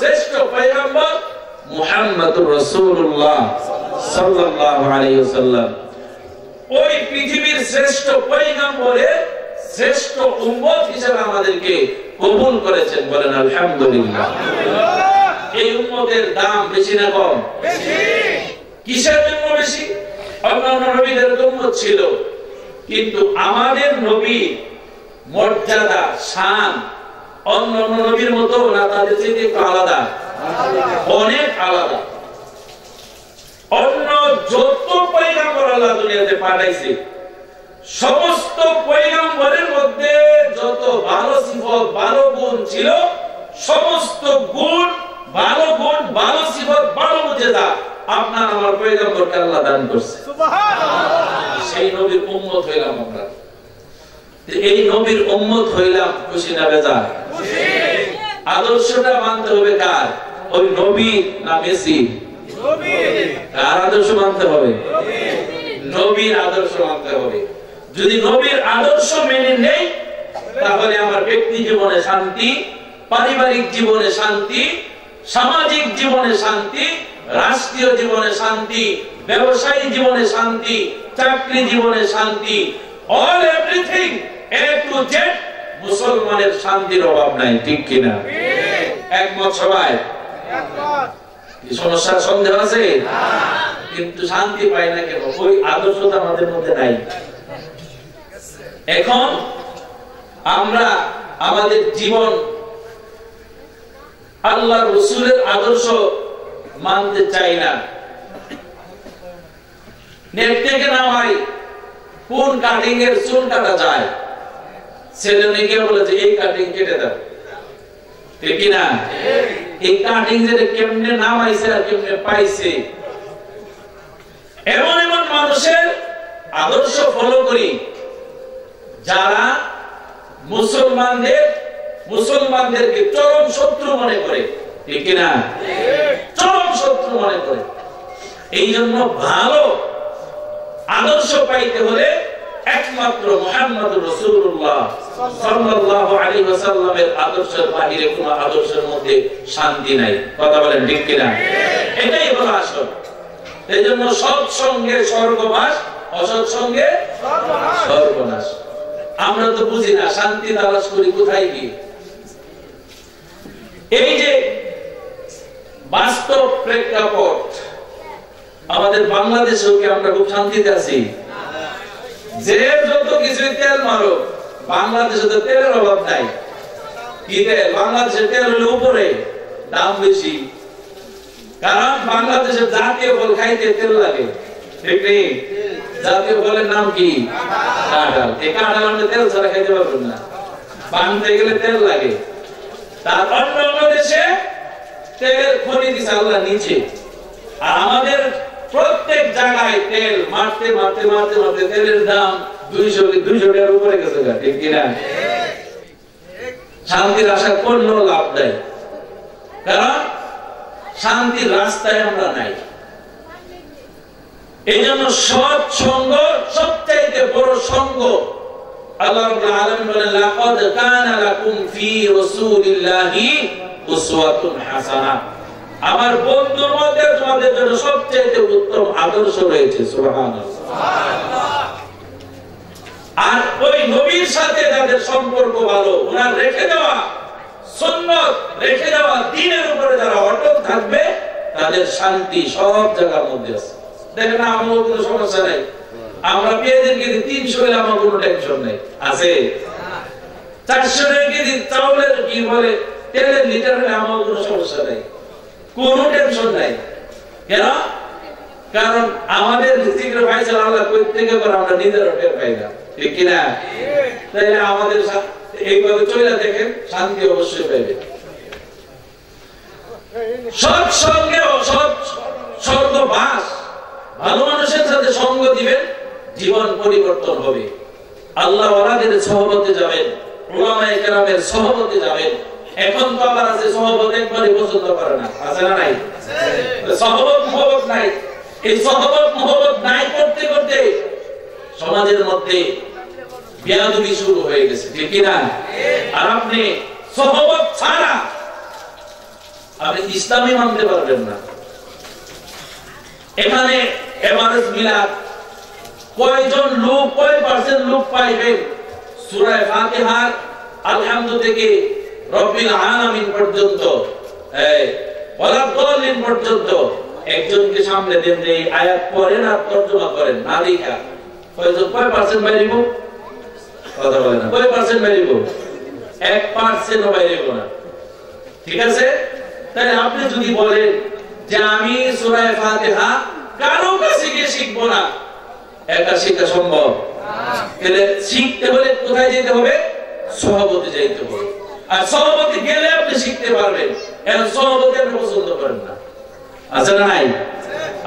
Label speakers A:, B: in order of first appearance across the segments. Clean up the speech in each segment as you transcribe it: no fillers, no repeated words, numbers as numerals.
A: শ্রেষ্ঠ পয়গম্বর মুহাম্মদুর রাসূলুল্লাহ সাল্লাল্লাহু আলাইহি ওয়াসাল্লাম। ওই পৃথিবীর শ্রেষ্ঠ পয়গম্বরের শ্রেষ্ঠ উম্মত হিসেবে আমাদেরকে কবুল করেছেন, বলেন আলহামদুলিল্লাহ। এই উম্মতের দাম বেশি না কম? বেশি। কিসের জন্য বেশি? অন্যান্য নবীদের উম্মত ছিল, কিন্তু আমাদের নবী মর্যাদা শান অন্যান্য নবীর মতো না, তাদের চেয়ে একটু আলাদা, অনেক আলাদা। অন্য যত পয়গম্বর আল্লাহ দুনিয়াতে পাঠাইছে, সমস্ত পয়গম্বরের মধ্যে যত ভালো সিফত ভালো গুণ ছিল, সমস্ত গুণ ভালো গুণ ভালো সিফত ভালো মুজিজা আপনার আমার পয়গম্বরকে আল্লাহ দান করছে। সুবহানাল্লাহ। সেই নবীর উম্মত হইলাম আমরা। এই নবীর উম্মত হইলাম, খুশি না বেজার? খুশি। আদর্শটা মানতে হবে কার? ওই নবী না মেসি? নবী। কার আদর্শ মানতে হবে? নবী। নবীর আদর্শ মানতে হবে। যদি নবীর আদর্শ মেনে নেই, তাহলে আমার ব্যক্তি জীবনে শান্তি, পারিবারিক জীবনে শান্তি, সামাজিক জীবনে শান্তি, রাষ্ট্রীয় জীবনে শান্তি, ব্যবসায়ী জীবনে শান্তি, চাকরি জীবনে শান্তি, all everything A to Z মুসলমানের শান্তির অভাব নাই, ঠিক কিনা? একমত সবাই? একমত। সমস্যার সন্দেহ আছে? কিন্তু শান্তি পাই না কেন? ওই আদর্শটা আমাদের মধ্যে নাই। এখন আমরা আমাদের জীবন আল্লাহ রাসূলের আদর্শ মানতে চাই না। নেট থেকে নামাই কোন কাটিং এর চুল কাটা যায়, ছেলে মেয়েকে বলে যে এই কাটিং কেটে দাও, ঠিক কি না? এই কাটিং যেটা কেমনে নামাইছে আর কেমনে পাইছে, এমন এমন মানুষের আদর্শ ফলো করি যারা মুসলমানদেরকে চরম শত্রু মনে করে, ঠিক কি না? চরম শত্রু মনে করে। এই জন্য ভালো আদর্শ পাইতে হলে একমাত্র মুহাম্মদুর রাসূলুল্লাহ সাল্লাল্লাহু আলাইহি ওয়াসাল্লামের আদর্শের বাহিরে কোনো আদর্শের মধ্যে শান্তি নাই। কথা বলেন, ঠিক কি না? এটাই হলো আসল। এইজন্য সৎ সঙ্গে স্বর্গবাস, অসৎ সঙ্গে সর্বনাশ। আমরা তো বুঝি না, শান্তি তালাশ করি কোথায় গিয়ে। এই যে বাস্তব প্রেক্ষাপট, আমাদের বাংলাদেশেও কি আমরা খুব শান্তিতে আছি? যে যত কিছু তেল মারো, বাংলাদেশে তো তেলের অভাব নাই। কি তেল? বাংলাদেশের তেল হলো উপরে, দাম বেশি। কারণ বাংলাদেশের জাতীয় ফল খাইতে তেল লাগে, ঠিক নেই? জাতীয় ফলের নাম কি? কাঁঠাল। এই কাঁঠাল আমরা তেল ছাড়া খাইতে পারবেন না, বানতে গেলে তেল লাগে। তার অন্য দেশে তেলের খনি দিছে আল্লাহ নিচে, আর আমাদের প্রত্যেক জায়গায় তেল মারতে মারতে মারতে মারতে তেলের দাম 200 টাকার উপরে গেছে, ঠিক কিনা? শান্তির আশা করলেও লাভ নাই, কারণ শান্তির রাস্তায় আমরা নাই। এই জন্য সৎ সঙ্গ সবচাইতে বড় সঙ্গ। আল্লাহ রাব্বুল আলামিন বলেন, লাকাদ কানা লাকুম ফি রাসূলিল্লাহি উসওয়াতুন হাসানাহ। আমার বন্ধুর মধ্যে তোমাদের জন্য সবচেয়ে উত্তম আদর্শ রয়েছে। সুবহানাল্লাহ, সুবহানাল্লাহ। আর ওই নবীর সাথে যাদের সম্পর্ক ভালো, ওনার রেখে দেওয়া সুন্নাত, রেখে দেওয়া দ্বীনের উপরে যারা অটল থাকবে, তাদের শান্তি সব জায়গার মধ্যে আছে। দেখেন, আমার কোনো সমস্যা নাই, আমরা পেঁয়াজের কেজি 300 হলে আমার কোনো টেনশন নেই, আছে? 400 টাকা কেজি চাউলের কি বলে তেলের লিটার হলে আমার কোনো সমস্যা নেই, কোনো টেনশন নাই। কেন? কারণ আমাদের রিজিকের ফায়সালা আল্লাহ কই থেকে করে আমরা নিজেরা টের পাই না, ঠিক কি না? তাহলে আমাদের এইভাবে চলে দেখেন, শান্তি অবশ্যই পাইবে। সৎ সঙ্গে সৎ স্বর্গবাস, ভালো মানুষের সাথে সঙ্গ দিবেন, জীবন পরিবর্তন হবে। আল্লাহ ওয়ালাদের সহবতে যাবেন, উলামায়ে কেরামের সহবতে যাবেন। এখন তো আবার আছে সহবত একবারই পছন্দ করে না, আছে না নাই? সহবত মহব্বত নাই। এই সহবত মহব্বত নাই করতে করতে সমাজের মধ্যে বেয়াদবি শুরু হয়ে গেছে, ঠিক কি না? আর আপনি সহবত ছাড়া আপনি ইসলামই মানতে পারবেন না। এখানে এভারেজ মিলাদ কয়জন লোক, কয় পার্সেন্ট লোক পাইবেন? সূরা ফাতিহার আলহামদু থেকে রব্বিল আলামিন পর্যন্ত, ওয়ালাদ-দাল্লিন পর্যন্ত একজনকে সামনে দেন যে আয়াত পড়েন আর তরজমা করেন, না দেখা কয়জন, কয় পার্সেন্ট বাইরিব? কথা বলেন না, কয় পার্সেন্ট বাইরিব? 1% বাইরিব না। ঠিক আছে? তাহলে আপনি যদি বলেন যে আমি সূরা ফাতিহা কারো কাছে গিয়ে শিখবো না, এটা শিখা সম্ভব? তাহলে শিখতে হলে কোথায় যেতে হবে? সহবতে যাইতে হবে। আর সহবতে গেলে আপনি শিখতে পারবেন। এখন সহবতে আপনি পছন্দ করেন না, আছে না নাই?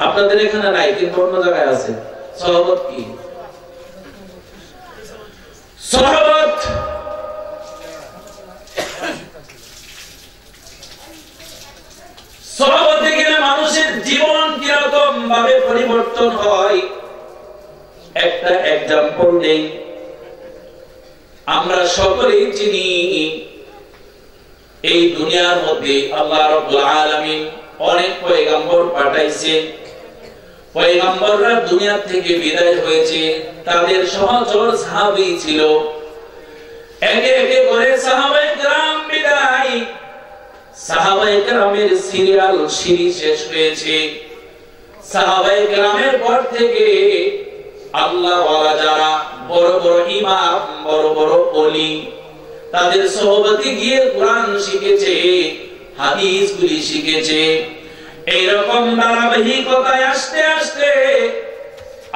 A: আপনাদের এখানে নাই, কিন্তু অন্য জায়গায় আছে। সহবত কি? সহবত সহবতে গেলে মানুষের জীবন কিরকম ভাবে পরিবর্তন হয় একটা এক্সাম্পল দেই। আমরা সকলেই চিনি এই দুনিয়ার মধ্যে আল্লাহ রাব্বুল আলামিন অনেক পয়গম্বর পাঠাইছে। পয়গম্বররা দুনিয়া থেকে বিদায় হয়েছে, তাদের সহচর সাহাবী ছিল। একে একে করে সাহাবায়ে কেরাম বিদায়, সাহাবায়ে কেরামের সিরিয়াল সিঁড়ি শেষ হয়েছে। সাহাবায়ে কেরামের পর থেকে আল্লাহ ওয়ালা যারা বড় বড় ইমাম, বড় বড় ওলি, তাদের সোহবতে গিয়ে কোরআন শিখেছে, হাদিসগুলি শিখেছে। এইরকম ধারাবাহিকতায় আস্তে আস্তে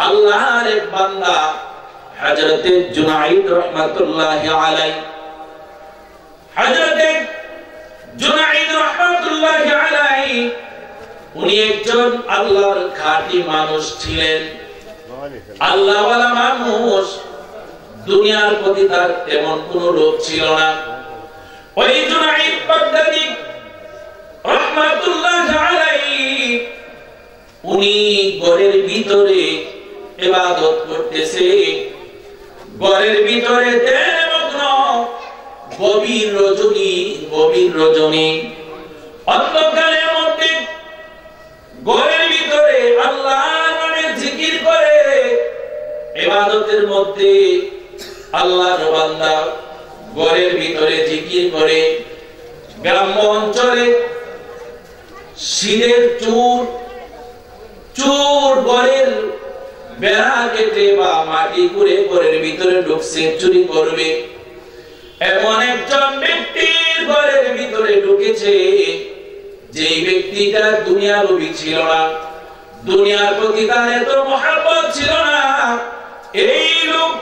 A: আল্লাহর এক বান্দা হযরতে জুনাইদ রাহমাতুল্লাহি আলাইহি, হযরতে জুনাইদ রাহমাতুল্লাহি আলাইহি উনি একজন আল্লাহর খাঁটি মানুষ ছিলেন, আল্লাহওয়ালা মানুষ। দুনিয়ার প্রতি তার তেমন কোনো লোভ ছিল না। ওই জুনাইদ বাগদাদী রাহমাতুল্লাহি আলাইহি উনি ঘরের ভিতরে ইবাদত করতেছে, ঘরের ভিতরে মগ্ন, গভীর রজনী অন্ধকারের মধ্যে ঘরের ভিতরে আল্লাহর নামে জিকির করে, ইবাদতের মধ্যে আল্লাহর বান্দা ঘরের ভিতরে জিকির করে। গ্রাম্য অঞ্চলে শীতের চোর ঘরের বেড়া কেটে বা মাটি করে ঘরের ভিতরে ঢুকছে, চুরি করবে। এমন একজন ব্যক্তির ঘরের ভিতরে ঢুকেছে, যেই ব্যক্তিটা দুনিয়ার লোভী ছিল না, দুনিয়ার প্রতি তার এত মহব্বত ছিল না। এই লোক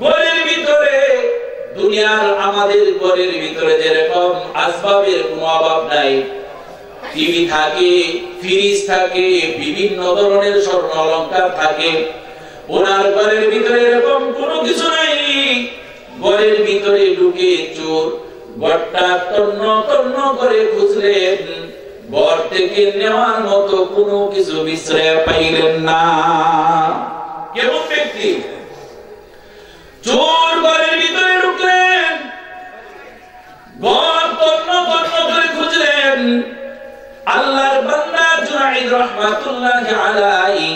A: ঘরের ভিতরে, দুনিয়ার আমাদের ঘরের ভিতরে যেরকম আসবাবের কোনো অভাব নাই, টিভি থাকে, ফ্রিজ থাকে, বিভিন্ন ধরনের স্বর্ণ অলংকার থাকে, ওনার ঘরের ভিতরে এরকম কোনো কিছু নাই। ঘরের ভিতরে ঢুকে চোর ঘরটা তন্ন তন্ন করে খুঁজলেন, ঘর থেকে নেওয়ার মতো কোনো কিছু বিশ্রয় পাইলেন না। কেমন ব্যক্তি? চোর ঘরের ভিতরে ঢুকলেন, ঘর তন্ন তন্ন করে খুঁজলেন। আল্লাহর বান্দা জুনাইদ রাহমাতুল্লাহি আলাইহি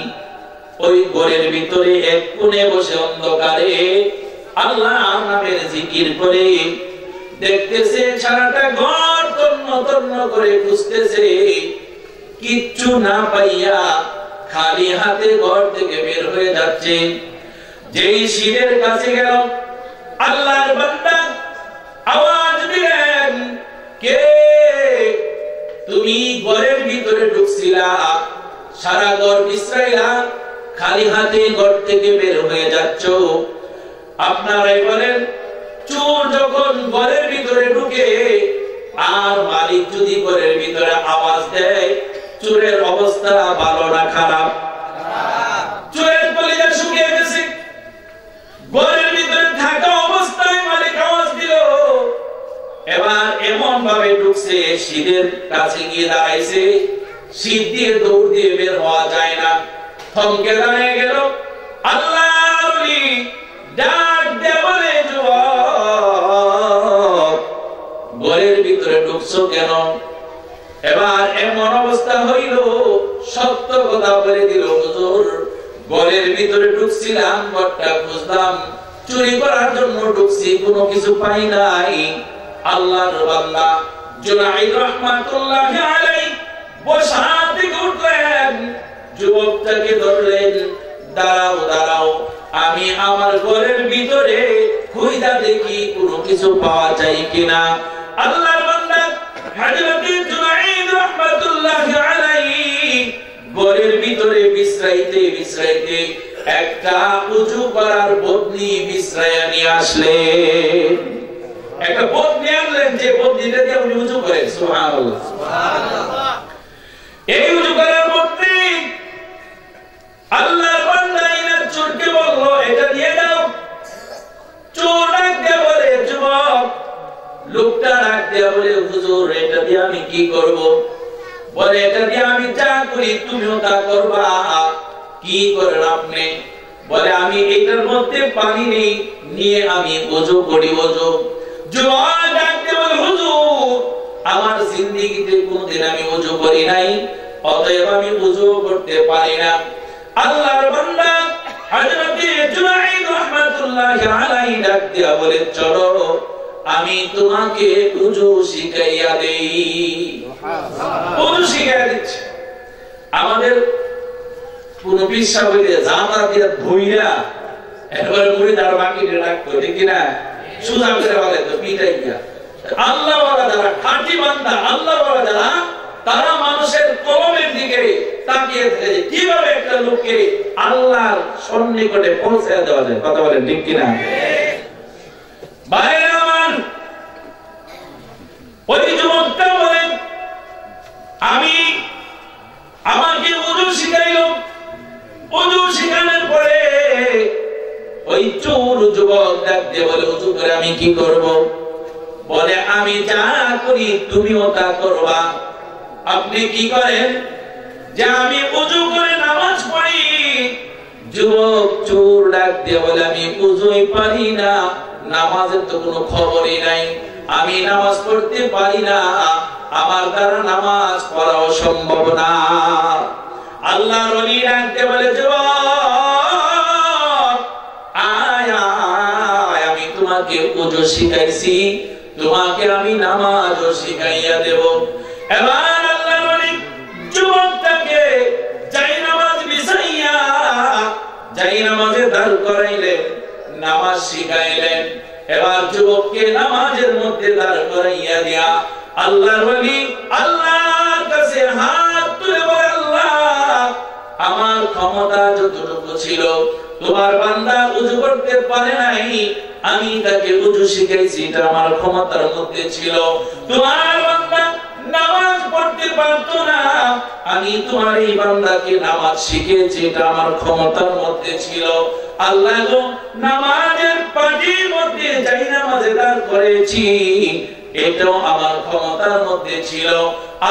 A: ওই ঘরের ভিতরে এক কোণে বসে অন্ধকারে আল্লাহর নামের জিকির করে দেখতেছে, সারাটা ঘর তন্ন তন্ন করে খুঁজতেছে, কিচ্ছু না পাইয়া খালি হাতে ঘর থেকে বের হয়ে যাচ্ছে। যেই শীতের কাছে গেল, আল্লাহর বান্দা আওয়াজ দিলেন, কে তুমি? ঘরের ভিতরে ঢুকছিলা, সারা ঘর বিশ্রাইলা, খালি হাতে ঘর থেকে বের হয়ে যাচ্ছ। আপনারাই বলেন, চোর যখন ঘরের ভিতরে ঢুকে আর মালিক যদি ঘরের ভিতরে আওয়াজ দেয়, চোরের অবস্থা ভালো না খারাপ? চোরের কলিজা শুকিয়ে গেছে। ঘরের ভিতরে থাকা অবস্থায় মালিক আওয়াজ দিল, এবার এমন ভাবে ঢুকছে, শীতের কাছে গিয়ে দাঁড়াইছে, শীত দিয়ে দৌড় দিয়ে বের হওয়া যায় না, থমকে দাঁড়িয়ে গেল। আল্লাহর ওলি ডাক দিয়ে বলে, যুবক ঘরের ভিতরে ঢুকছো কেন? এবার এমন অবস্থা হইল, সত্য কথা বলে দিল, হুজুর ঘরের ভিতরে ঢুকছিলাম, ঘরটা খুঁজলাম, চুরি করার জন্য ঢুকছি, কোনো কিছু পাই নাই। আল্লাহর বান্দা জুনাইদ রাহমাতুল্লাহি আলাইহি বসা থেকে উঠলেন, যুবকটাকে ধরলেন, দাঁড়াও দাঁড়াও, আমি আমার ঘরের ভিতরে খুঁজা দেখি কোনো কিছু পাওয়া যায় কিনা। আল্লাহর বান্দা হযরত জুনাইদ রাহমাতুল্লাহি আলাইহি ঘরের ভিতরে বিশ্রাইতে বিশ্রাইতে একটা উযু করার বদনি বিশ্রায়া নিয়ে আসলেন। একটা বদনি আনলেন, যে বদনিটা দিয়ে উনি উযু করেন। সুবহানাল্লাহ, সুবহানাল্লাহ। এই উযু করার বদনি আল্লাহর বান্দা ইনার চোরকে বলল, এটা দিয়ে দাও। চোর ডাক দিয়ে বলে, যুবক লোকটা ডাক দিয়ে বলে, হুজুর এটা দিয়ে আমি কি করব? বলে, এটা দিয়ে আমি যা করি তুমিও তা করবা। কি করেন আপনি? বলে, আমি এটার মধ্যে পানি নেই, নিয়ে আমি ওযু করি। ওযু। যুবক ডাক দিয়ে বলে, হুজুর আমার জিন্দেগিতে কোনদিন আমি ওযু করি নাই, অতএব আমি ওযু করতে পারি না। আল্লাহর বান্দা হযরত জুনাইদ রাহমাতুল্লাহি আলাইহি ডাক দিয়া বলে, চলো আমি তোমাকে ওযু শিখাইয়া দেই। সুবহানাল্লাহ, ওযু শিখাইয়া দিচ্ছি। আমাদের কোন বিশ্বাস হইলে জামা দিয়ে ধুইরা এবার মুড়িদার বাকিতে রাখতো, ঠিক কি না? সুজা করে বলে তো পিটাইয়া। আল্লাহ ওয়ালা যারা খাঁটি বান্দা, আল্লাহ ওয়ালা যারা, তারা মানুষের কলমের দিকে তাকিয়ে থাকে কিভাবে একটা লোককে আল্লাহর সন্নিকটে পৌঁছে দেওয়া যায়। কথা বলেন ঠিক কিনা? ভাইরা আমার, ওই যুবকটা বলেন, আমি আমাকে ওযু শিখাইলো। ওযু শিখানোর পরে ওই চোর যুবক ডাক দিয়ে বলে, ওযু করে আমি কি করব? বলে, আমি যা করি তুমিও তা করবা। আপনি কি করেন? যে আমি ওযু করে নামাজ পড়ি। যুবক চোর ডাক দিয়ে বলে, আমি ওযুই পারি না, নামাজের তো কোনো খবরই নাই, আমি নামাজ পড়তে পারি না, আমার দ্বারা নামাজ পড়া সম্ভব না। আল্লাহর ওলি ডাক দিয়ে বলে, যুবক আয় আয়, আমি তোমাকে ওযু শিখাইছি, তোমাকে আমি নামাজও শিখাইয়া দেব। এবার আল্লাহর ওলি যুবকটাকে জায়নামাজ বিছাইয়া জায়নামাজে দাঁড় করাইলেন, নামাজ শিখাইলেন। এবার যুবককে নামাজের মধ্যে দাঁড় করাইয়া দিয়া আল্লাহর ওলি আল্লাহর কাছে হাত তুলে বলে, আল্লাহ আমার ক্ষমতা যতটুকু ছিল, তোমার বান্দা ওযু করতে পারে নাই, আমি তাকে ওযু শিখাইছি, এটা আমার ক্ষমতার মধ্যে ছিল। তোমার বান্দা নামাজ পড়তে পারতো না, আমি তোমার এই বান্দাকে নামাজ শিখিয়েছি, এটা আমার ক্ষমতার মধ্যে ছিল। আল্লাহ গো, নামাজের পাটির মধ্যে জায়নামাজে দাঁড় করেছি, এটাও আমার ক্ষমতার মধ্যে ছিল।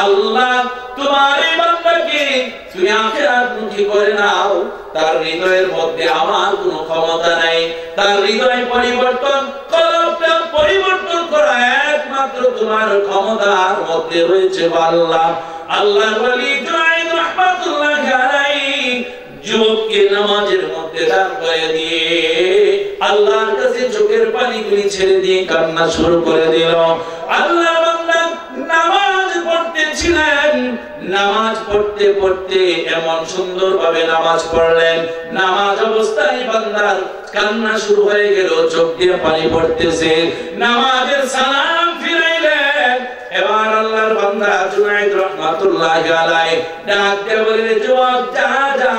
A: আল্লাহ তোমার এই বান্দাকে তুমি আখিরাতমুখী করে নাও, তার হৃদয়ের মধ্যে আমার কোনো ক্ষমতা নাই, তার হৃদয় পরিবর্তন, কলবটা পরিবর্তন করা একমাত্র তোমার ক্ষমতার মধ্যে রয়েছে। আল্লাহ আল্লাহর ওলি জুনাইদ রাহমাতুল্লাহি আলাইহি যুবককে নামাজের মধ্যে দাঁড় করে দিয়ে আল্লাহর কাছে চোখের পানিগুলি ছেড়ে দিয়ে কান্না শুরু করে দিল। আল্লাহর বান্দা নামাজ পড়তেছিলেন, নামাজ পড়তে পড়তে এমন সুন্দর ভাবে নামাজ পড়লেন, নামাজ অবস্থায় বান্দার কান্না শুরু হয়ে গেল, চোখ দিয়ে পানি পড়তেছে। নামাজের সালাম ফিরাইলেন। এবার আল্লাহর বান্দা জুনাইদ রাহমাতুল্লাহি আলাইহি ডাক দিয়ে বলে, যুবক যা যা,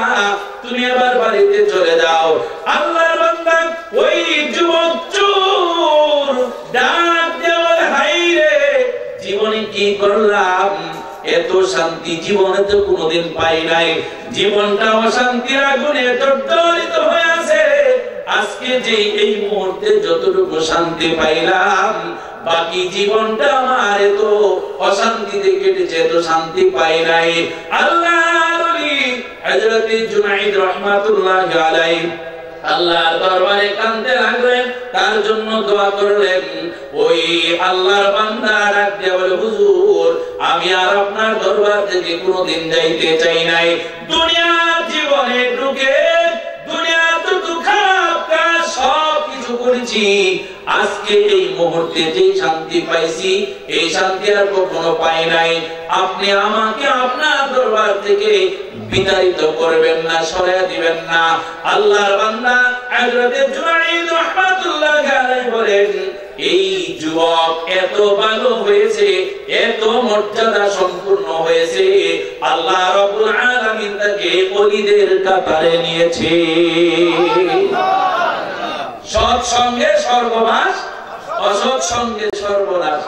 A: তুমি এবার বাড়িতে চলে যাও। আল্লাহর বান্দা ওই যুবক চোর ডাক দিয়ে বলে, হাই রে, জীবনে কি করলাম, এত শান্তি জীবনে তো কোনোদিন পাই নাই, জীবনটা অশান্তির আগুনে জর্জরিত হয়ে আছে। আজকে যে এই মুহূর্তে যতটুকু শান্তি পাইলাম, বাকি জীবনটা আমার এত অশান্তিতে কেটেছে, এত শান্তি পাই নাই। আল্লাহর ওলি হযরত জুনাইদ রাহমাতুল্লাহি আলাইহি আল্লাহর দরবারে কাঁদতে লাগলেন, তার জন্য দোয়া করলেন। ওই আল্লাহর বান্দা ডাক দিয়ে বলে, হুজুর আমি আর আপনার দরবার থেকে কোনোদিন যাইতে চাই নাই। দুনিয়ার জীবনে ঢুকে দুনিয়া তো খারাপ কাজ সব কিছু করেছি, আজকে এই মুহূর্তে যে শান্তি পাইছি এই শান্তি আর কখনো পাই নাই। আপনি আমাকে আপনার দরবার থেকে বিতাড়িত করবেন না, সরিয়ে দিবেন না। আল্লাহর বান্দা হযরত জুনাইদ রাহমাতুল্লাহ আলাইহি বলেন, এই যুবক এত ভালো হয়েছে, এত মর্যাদা সম্পূর্ণ হয়েছে, আল্লাহ রাব্বুল আলামিন তাকে ওলিদের কাতারে নিয়েছে। সৎ সঙ্গে সর্বনাশ, অসৎ সঙ্গে সর্বনাশ।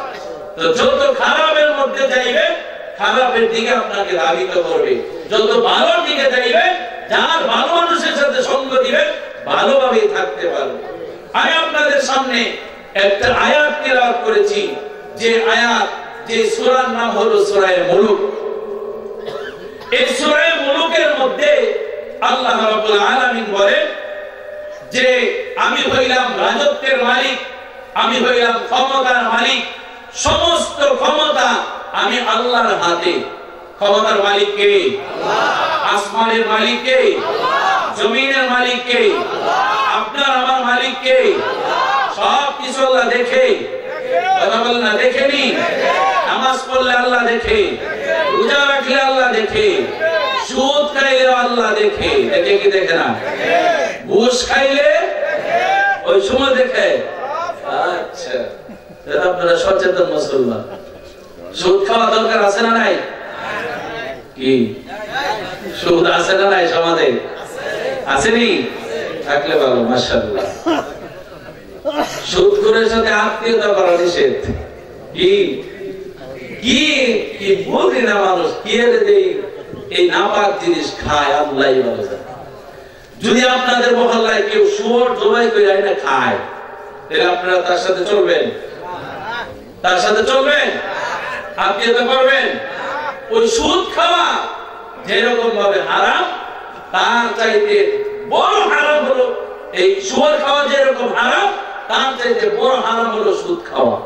A: তো যত খারাপের মধ্যে যাইবে খারাপের দিকে আপনাকে ধাবিত করবে, যত ভালোর দিকে যাইবে যার ভালো মানুষের সাথে সঙ্গ দিবেন ভালোভাবেই থাকতে পারবে। আমি আপনাদের সামনে একটা আয়াত তেলাওয়াত করেছি, যে আয়াত, যে সূরার নাম হলো সূরা মুলুক। এই সূরা মুলুকের মধ্যে আল্লাহ রাব্বুল আলামিন বলেন যে আমি হইলাম রাজত্বের মালিক, আমি হইলাম ক্ষমতার মালিক, সমস্ত ক্ষমতা আমি আল্লাহর হাতে। ক্ষমতার মালিক কে? আল্লাহ। আসমানের মালিক কে? আল্লাহ। জমিনের মালিক কে? আল্লাহ। আপনার আমার মালিক কে? আল্লাহ। সব কিছু আল্লাহ দেখে, কথা বল না, দেখেনি? নামাজ পড়লে আল্লাহ দেখে, রোজা রাখলে আল্লাহ দেখে, সুদ খাইলে আল্লাহ দেখে, দেখে কি দেখে না? ঘুষ খাইলে ওই সময় দেখে। আচ্ছা, আপনারা সচেতন মুসলমান। সুদ খাওয়া দরকার আছে না নাই? কি সুদ আছে না নাই সমাজে? আসেনি? থাকলে ভালো, মাশাআল্লাহ। সুদখোরের সাথে আত্মীয়তা করা নিষেধ। কি কি কি বলি না মানুষ, কি এই নাপাক জিনিস খায় আল্লাহই ভালো জানে। যদি আপনাদের মহল্লায় কেউ শুয়োর জবাই করে আইনা খায়, তাহলে আপনারা তার সাথে চলবেন? তার সাথে চলবেন? আত্মীয়তা করবেন? ওই সুদ খাওয়া যেরকম ভাবে হারাম, তার চাইতে বড় হারাম হলো এই শুয়োর খাওয়া। যেরকম হারাম, তার চাইতে বড় হারাম হলো সুদ খাওয়া।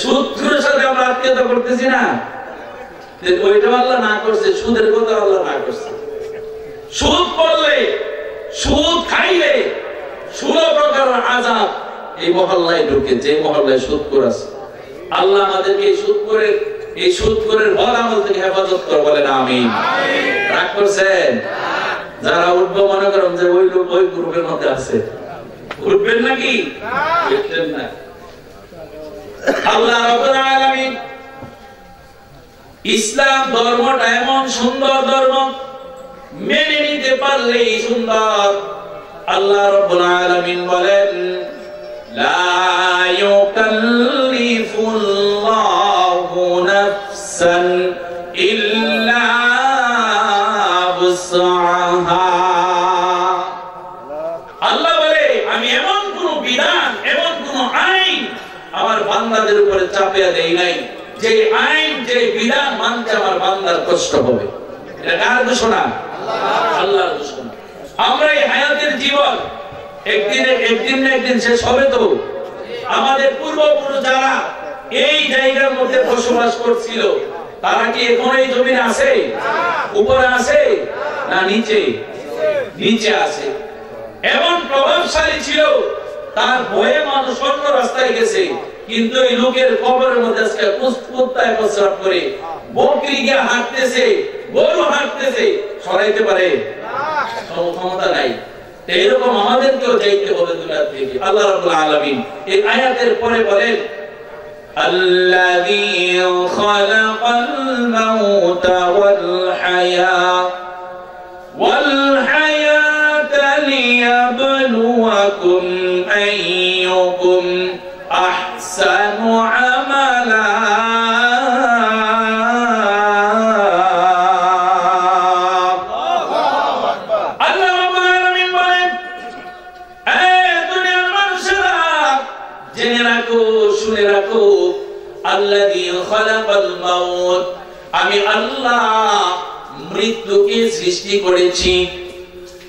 A: সুদের সাথে আমরা আত্মীয়তা করতেছি না, ওইটা আল্লাহ না করছে, সুদের কথা আল্লাহ না করছে। সুদ পড়লে, সুদ খাইলে 16 প্রকারের আযাব এই মহল্লায় ঢুকে, যে মহল্লায় সুদখোর আছে। আল্লাহ আমাদেরকে এই সুদখোরের বদ আমল থেকে হেফাজত করে, বলেন আমিন। রাগ করছেন? যারা উঠবো মনে করেন যে ওই লোক ওই গ্রুপের মধ্যে আছে, উঠবেন নাকি? উঠবেন না। আল্লাহ রাব্বুল আলামিন ইসলাম ধর্মটা এমন সুন্দর ধর্ম, মেনে নিতে পারলেই সুন্দর। আল্লাহ রাব্বুল আলামিন বলেন, লা ইউকাল্লিফুল্লাহু নাফসান ইল্লা বুসআহা। আল্লাহ বলে, আমি এমন কোন বিধান, এমন কোন আইন আমার বান্দাদের উপরে চাপিয়ে দেই নাই যে আইন, যে বিধান মানতে আমার বান্দার কষ্ট হবে। এটা কার ঘোষণা? আল্লাহর ঘোষণা। আমরা এই হায়াতের জীবন একদিন না একদিন শেষ হবে। তো আমাদের পূর্বপুরুষ যারা এই জায়গার মধ্যে বসবাস করছিল, তারা কি এখন এই জমিনে আছে? উপরে আছে না নিচে? নিচে আছে। এমন প্রভাবশালী ছিল, তার ভয়ে মানুষ অন্য রাস্তায় গেছে, কিন্তু এই লোকের কবরের মধ্যে আজকে কুত্তায় প্রস্রাব করে, বকরি গিয়ে হাঁটতেছে, গরু হাঁটতেছে, সরাইতে পারে? ক্ষমতা নাই। এরকম আমাদেরকেও যাইতে হবে দুনিয়া থেকে। আল্লাহ রাব্বুল আলামিন এই আয়াতের পরে বলেন, আল্লাযী খালাকাল মাউতা ওয়াল হায়াতা লিয়াবলুয়াকুম আইয়ুকুম আহসানু আমালা। আমি আল্লাহ মৃত্যুকে সৃষ্টি করেছি,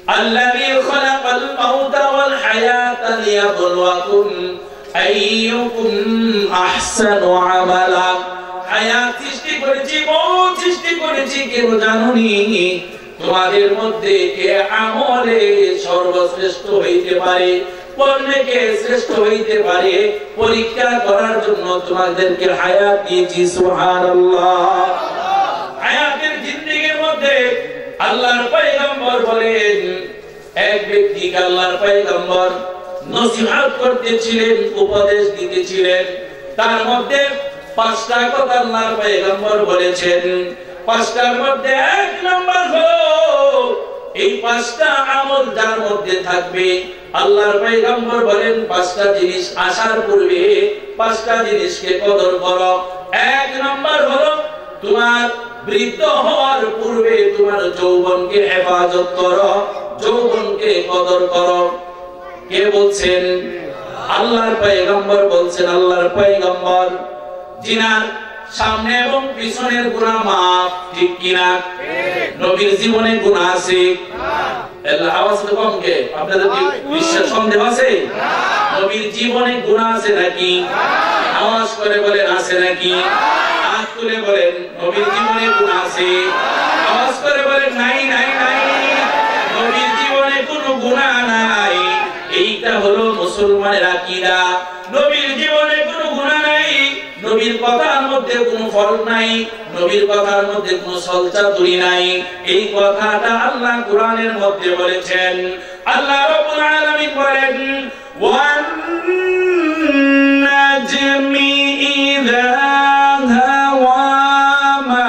A: আল্লাযী খালাকাল মাউতা ওয়াল হায়াতা লিয়াবলুয়াকুম আইয়ুকুম আহসানু আমালা। হায়াত সৃষ্টি করেছি, মওত সৃষ্টি করেছি, কেন জানোনি? তোমাদের মধ্যে কে আমলে সর্বশ্রেষ্ঠ হইতে পারে, কোনকে শ্রেষ্ঠ হইতে পারে পরীক্ষা করার জন্য তোমাদেরকে হায়াত দিয়েছি। সুবহানাল্লাহ। হায়াতের জিন্দেগির মধ্যে আল্লাহর পয়গম্বর বলেন, এক ব্যক্তিকে আল্লাহর পয়গম্বর নসিহত করতেছিলেন, উপদেশ দিতেছিলেন। তার মধ্যে 5টা কথা আল্লাহর পয়গম্বর বলেছেন। 5টার মধ্যে 1 নাম্বার হলো এই 5টা আমল যার মধ্যে থাকবে, আল্লাহর পয়গম্বর বলেন 5টা জিনিস আসার পূর্বে 5টা জিনিসকে কদর করো। 1 নাম্বার হলো তোমার বৃদ্ধ হওয়ার পূর্বে তোমার যৌবনকে হেফাজত করো, যৌবনকে কদর করো। কে বলছেন? আল্লাহর পয়গম্বর বলছেন। আল্লাহর পয়গম্বর জিনার সামনে এবং পিছনের গুনাহ মাফ, ঠিক কিনা? নবীর জীবনে গুনাহ আছে? আওয়াজ তো কম কে? আপনাদের কি বিশ্বাস সন্দেহ আছে? নবীর জীবনে গুনাহ আছে নাকি? আওয়াজ করে বলেন আছে নাকি? হাত তুলে বলেন নবীর জীবনে গুনাহ আছে। আওয়াজ করে বলেন নাই নাই নাই, নবীর জীবনে কোনো গুনাহ নাই। এইটা হলো মুসলমানের আকীদা। নবীর জীবনে কোনো গুনাহ নাই, নবীর কথার মধ্যে কোনো ফল নাই, নবীর কথার মধ্যে কোনো সলচাতুরি নাই। এই কথাটা আল্লাহ কোরআনের মধ্যে বলেছেন। আল্লাহ রাব্বুল আলামিন বলেন, ওয়ান নাজমি ইযা হাওয়া মা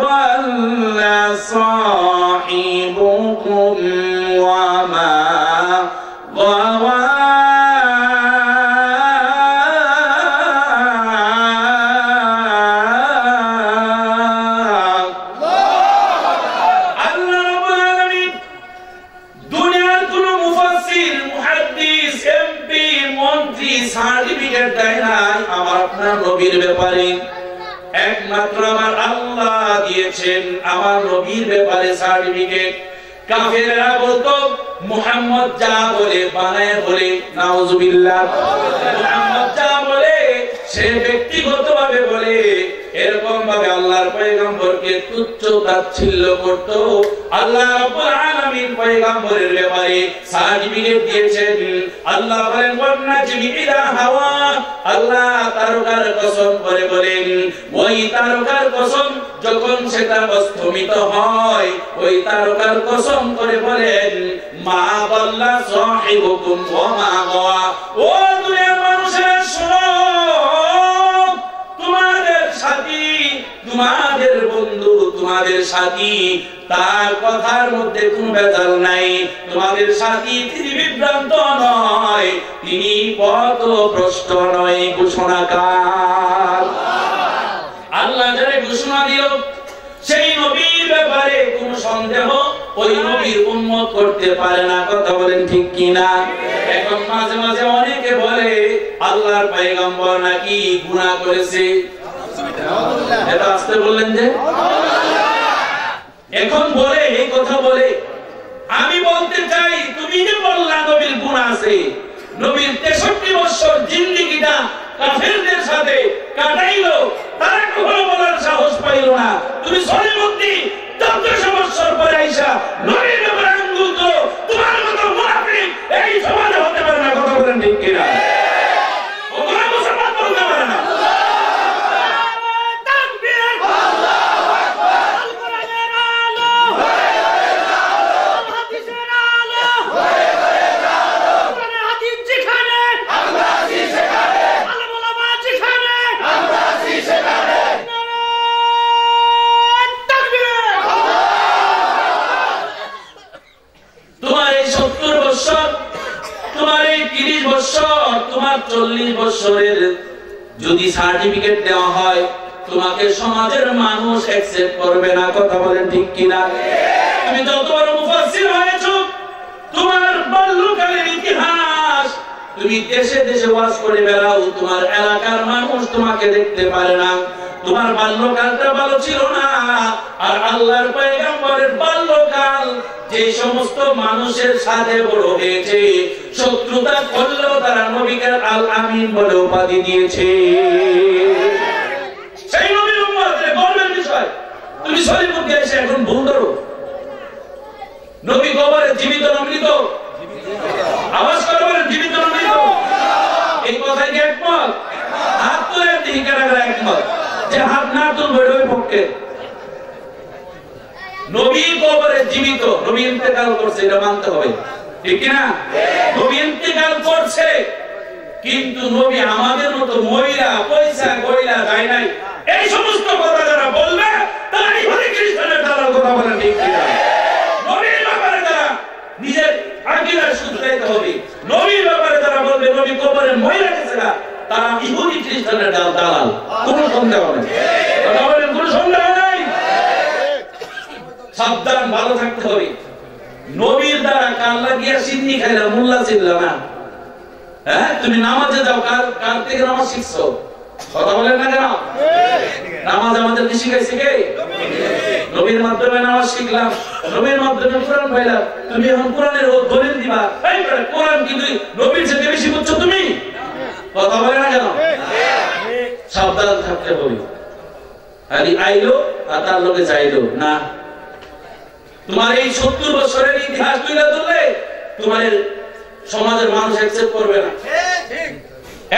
A: দাল্লা সাহিবুকুম ওয়া মা গাওয়া। সার্টিফিকেট দেয় নাই আমার আপনার নবীর ব্যাপারে, একমাত্র আমার আল্লাহ দিয়েছেন আমার নবীর ব্যাপারে সার্টিফিকেট। কাফেররা বলতো মুহাম্মদ যা বলে বানায় বলে, নাউজুবিল্লাহ। মুহাম্মদ যা বলে সে ব্যক্তিগতভাবে বলে, এরকম ভাবে আল্লাহর পয়গম্বরকে তুচ্ছ তাচ্ছিল্য করত। আল্লাহ রাব্বুল আলামিন পয়গম্বরের ব্যাপারে সার্টিফিকেট দিয়েছেন। আল্লাহ বলেন ওয়ান নাজমি ইযা হাওয়া, আল্লাহ তারকার কসম করে বলেন ওই তারকার কসম যখন সেটা অস্তমিত হয়, ওই তারকার কসম করে বলেন মা দাল্লা সাহিবুকুম ওয়া মা গাওয়া। ও দুনিয়ার মানুষেরা শোনো, তোমাদের সাথী, তোমাদের বন্ধু, তোমাদের সাথী, তার কথার মধ্যে কোনো ভেজাল নাই। তোমাদের সাথী তিনি বিভ্রান্ত নয়, তিনি পথভ্রষ্ট নয়। ঘোষণাকার আল্লাহ যারা ঘোষণা দিল সেই নবীর ব্যাপারে কোনো সন্দেহ ওই নবীর উম্মত করতে পারে না। কথা বলেন ঠিক কিনা? এখন মাঝে মাঝে অনেকে বলে আল্লাহর পয়গম্বর নাকি গুনাহ করেছে। এটা আসতে বললেন যে এখন বলে এই কথা বলে। আমি বলতে চাই তুমি যে বললা নবীর গুনাহ আছে, নবীর 63 বছর জিন্দেগিটা কাফেরদের সাথে কাটাইলো, তারা কখনো বলার সাহস পাইল না। তুমি সলিমুদ্দি 1400 বছর পরে আইসা নবীর ব্যাপারে আঙ্গুল তুলো, তোমার মতো মুনাফিক এই সমাজে হতে পারে না। কথা বলেন ঠিক কিনা? ওগুলা মুসলমান বলতে পারে না। তোমার 40 বছরের যদি সার্টিফিকেট দেওয়া হয়, তোমাকে সমাজের মানুষ অ্যাকসেপ্ট করবে না। কথা বলেন ঠিক কিনা? তুমি যত বড় মুফাসসির হয়েছো, তোমার বাল্যকালের ইতিহাস তুমি দেশে দেশে ওয়াজ করে বেড়াও, তোমার এলাকার মানুষ তোমাকে দেখতে পারে না। তোমার বাল্যকালটা ভালো ছিল না। আর আল্লাহর পয়গম্বরের বাল্যকাল যে সমস্ত মানুষের সাথে বড় হয়েছে, শত্রুতা করলেও তারা নবীকে আল আমিন বলে উপাধি দিয়েছে। সেই নবীর উম্মতের গর্বের বিষয়। তুমি শরীফকে এসে এখন ভুল ধরো। নবী কবরে জীবিত না মৃত? আওয়াজ করে বলেন জীবিত না মৃত? এই কথাই কি একমত? হাত তুলে দিই কারা কারা একমত? যে হাত না তুলবে ওই পক্ষে। নবী কবরে জীবিত, নবী ইন্তেকাল করছে, এটা মানতে হবে, ঠিক কি না? নবী ইন্তেকাল করছে, কিন্তু নবী আমাদের মতো মহিলা পয়সা গয়লা যায় নাই। এই সমস্ত কথা যারা বলবে তারা ইহুদি খ্রিস্টানের দ্বারা কথা বলে, ঠিক কি না? নবীর ব্যাপারে যারা নিজের আকীদা শুধরাইতে হবে, নবীর ব্যাপারে যারা বলবে নবী কবরে মহিলা গেছে না, তারা ইহুদি খ্রিস্টানের দালাল। কোনো সন্দেহ নেই, কথা বলেন, কোনো সন্দেহ নেই। সাবধান, ভালো থাকতে হবে। নবীর দ্বারা কাল লাগিয়া সিন্নি খাইলা, মোল্লা চিল্লা না। হ্যাঁ, তুমি নামাজে যাও, কার থেকে নামাজ শিখছো? কথা বলেন না কেন? নামাজ আমাদেরকে শিখাইছে কে? নবীর মাধ্যমে নামাজ শিখলাম, নবীর মাধ্যমে কোরআন পাইলাম। তুমি এখন কোরআনের দলিল দিবা, এই কোরআন কি তুই নবীর চেয়ে বেশি বুঝছো তুমি? কথা বলে না কেন? সাবধান থাকতে হবে। আরে আইলো আর তার লোকে যাইলো না। তোমার এই 70 বছরের ইতিহাস তুলে ধরলে তোমার সমাজের মানুষ অ্যাকসেপ্ট করবে না।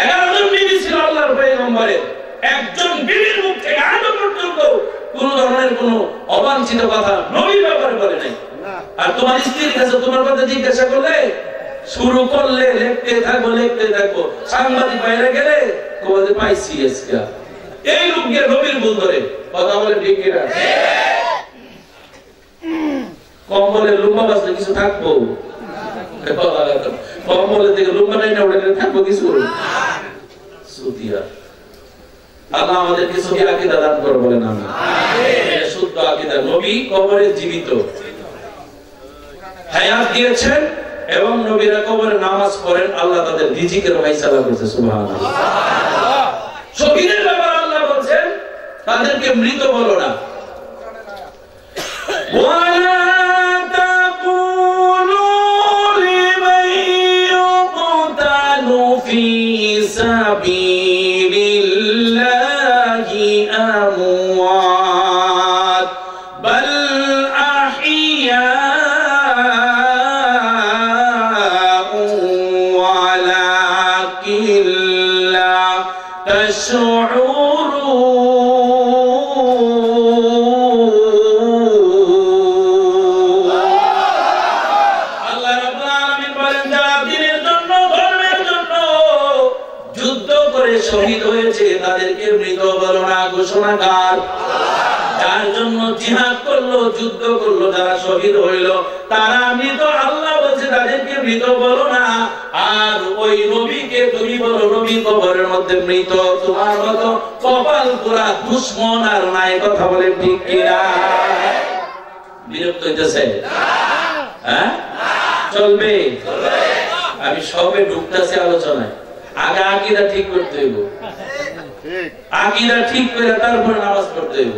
A: 11 জন বিবি ছিল আল্লাহর পয়গম্বরের, একজন বিবির মুখ থেকে আজও পর্যন্ত কোন ধরনের কোন অবাঞ্ছিত কথা নবীর ব্যাপারে বলে নাই। আর তোমার স্ত্রীর কাছে তোমার কথা জিজ্ঞাসা করলে, শুরু করলে লিখতে থাকবো, সাংবাদিক বাইরে গেলে বলতে পাইছি আজকে এই লোককে নবীর ভুল ধরে। কথা বলে ঠিক কি না? কম্বলে লুম্বা বাজলে কিছু থাকবো, কম্বলের দিকে লুম্বা নাই না ওটা থাকবো কিছু। আল্লাহ আমাদেরকে সহি আকীদা দান করে বলেন আমিন। শুদ্ধ আকীদা। নবী কবরে জীবিত, হায়াত দিয়েছেন এবং নবীরা কবরে নামাজ পড়েন, আল্লাহ তাদের রিজিকের ফায়সালা করেছে। সুবহানাল্লাহ। শহীদের ব্যাপারে আল্লাহ বলেন তাদেরকে মৃত বলো না। ওয়ালা তাকুলু লিমান ইউকতালু ফি সাবিলিল্লাহি আমওয়াত বাল আহইয়াউ ওয়ালাকিন লা তাশউরুন। শহীদ হয়েছে তাদেরকে মৃত বলো না। ঘোষণাকার যার জন্য জিহাদ করলো, যুদ্ধ করলো, যারা শহীদ হইল তারা মৃত। আল্লাহ বলছে তাদেরকে মৃত বলো না। আর ওই নবীকে তুমি বলো নবী কবরের মধ্যে মৃত। তোমার মতো কপাল পুরা দুশ্মন আর নাই। কথা বলে ঠিক কিনা? বিরক্ত হইতেছে? হ্যাঁ, চলবে। আমি সবে ঢুকতেছি আলোচনায়। আগে আকীদা ঠিক করতে হইব, আকীদা ঠিক করে তারপর নামাজ পড়তে হইব।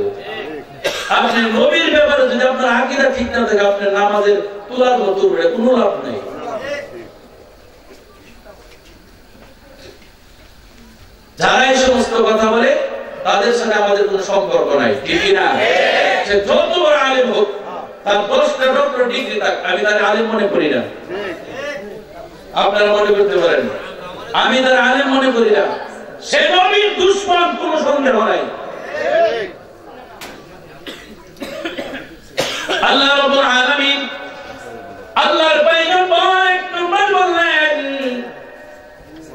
A: আপনি নবীর ব্যাপারে যদি আপনার আকীদা ঠিক না থাকে, আপনার নামাজের তুলার মতো কোনো লাভ নেই। যারা এই সমস্ত কথা বলে তাদের সাথে আমাদের কোনো সম্পর্ক নাই, ঠিক না? সে যত বড় আলেম হোক, তার 10টা ডক্টর ডিগ্রি থাক, আমি তার আলেম মনে করি না। আপনারা মনে করতে পারেন আমি তার আলেম মনে করি না। সে নবীর দুশমন, কোনো সন্দেহ নাই। আল্লাহ রাব্বুল আলামিন আল্লাহর পয়গম্বর এক নম্বর বললেন,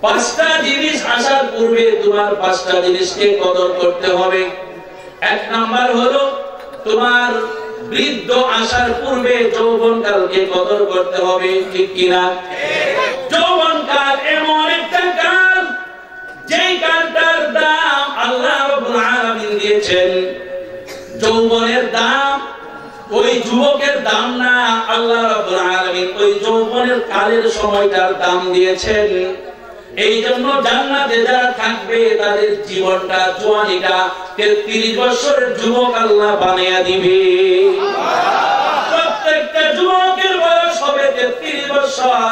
A: 5টা জিনিস আসার পূর্বে তোমার 5টা জিনিসকে কদর করতে হবে। 1 নাম্বার হলো তোমার বৃদ্ধ আসার পূর্বে যৌবনকালকে কদর করতে হবে, ঠিক কিনা? যৌবনকাল এমন একটা কাল, যেই কালটার দাম আল্লাহ রাব্বুল আলামিন দিয়েছেন। যৌবনের দাম ওই যুবকের দাম না, আল্লাহ রাব্বুল আলামিন ওই যৌবনের কালের সময়টার দাম দিয়েছেন। এই জন্য জান্নাতে যারা থাকবে তাদের জীবনটা জওয়ানিটা 33 বছরের যুবক আল্লাহ বানায়া দিবে। প্রত্যেকটা যুবকের বয়স হবে 33 বছর।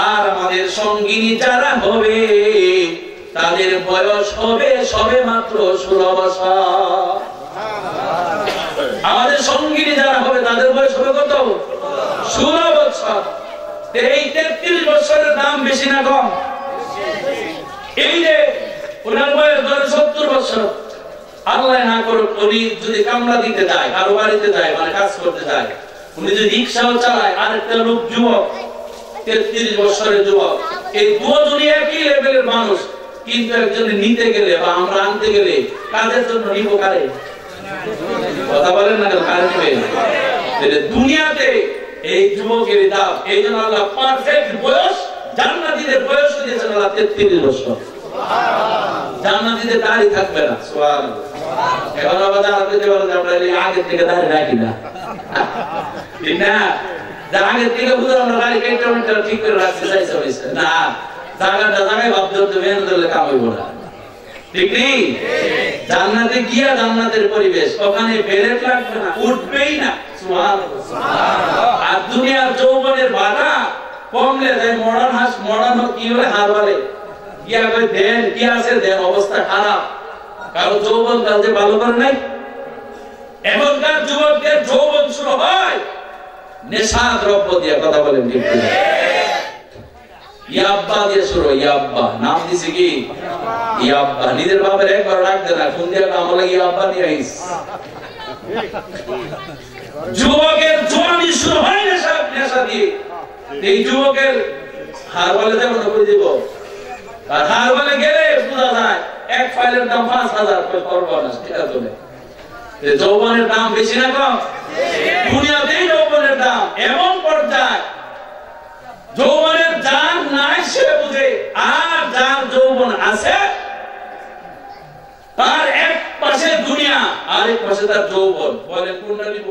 A: আর আমাদের সঙ্গিনী যারা হবে তাদের বয়স হবে সবে মাত্র 16 বছর। আমাদের সঙ্গিনী যারা হবে তাদের বয়স হবে কত? 16 বছর। এই 33 বছরের দাম বেশি না কম? এই যে ওনার বয়স ধরে 70 বছর, আল্লাহ না করুক উনি যদি কামলা দিতে যায়, কারো বাড়িতে যায়, মানে কাজ করতে যায়, উনি যদি রিক্সাও চালায়, আরেকটা লোক যুবক 33 বছরের যুবক, এই দুজনই একই লেভেলের মানুষ, কিন্তু একজনে নিতে গেলে বা আমরা আনতে গেলে কাজের জন্য নিব কারে? কথা বলেন না কেন? কারে নেবে? দুনিয়াতে এই যুবকের দাম। এই জন্য আল্লাহ পারফেক্ট বয়স জান্নাতীদের বয়স দিয়েছেন আল্লাহ 33 বছর। জান্নাতীদের দাড়ি থাকবে না। সুবহানাল্লাহ। এখন আবার জান্নাতীতে বলে যে আমরা এই আগে থেকে দাড়ি রাখি না, ঠিক না? যার আগে থেকে বুঝে আমরা দাড়ি কেটে ঠিক করে রাখতে চাইছে না, জায়গায় ভাবতে হচ্ছে মেহনত করলে কাম হইব না, ঠিক নেই? জান্নাতে গিয়া জান্নাতের পরিবেশ, ওখানে বেলেট লাগবে না, উঠবেই না। সুবহানাল্লাহ। আর দুনিয়ার যৌবনের বাধা কমলে যায়, মডার্ন কি বলে হার বলে গিয়া কই দেন কি আছে, দেন অবস্থা খারাপ, কারণ যৌবন কালকে ভালো করে নাই। এখনকার যুবকদের যৌবন শুরু হয় নেশা দ্রব্য দিয়ে। কথা বলেন ঠিক কি? ইয়াব্বা দিয়ে শুরু। ইয়াব্বা নাম দিছে কি? ইয়াব্বা। নিজের বাবার একবার রাখতে না, কোন দিয়ে আমলে ইয়াব্বা নিয়ে আইস। যুবকের জওয়ানি শুরু হয় নেশা দিয়ে। এই যুবকের হার বলে যেমন বলে দিব, আর হার বলে গেলে বোঝা যায় এক ফাইলের দাম 5000 করবো না, ঠিক আছে? যৌবনের দাম বেশি না কম? দুনিয়াতেই যৌবনের দাম এমন পর্যায়ে যৌবনের যার নাই সে বুঝে, আর যার যৌবন আছে তার এক পাশে দুনিয়া, আরেক পাশে তার যৌবন। বলেন কোনটা নিব?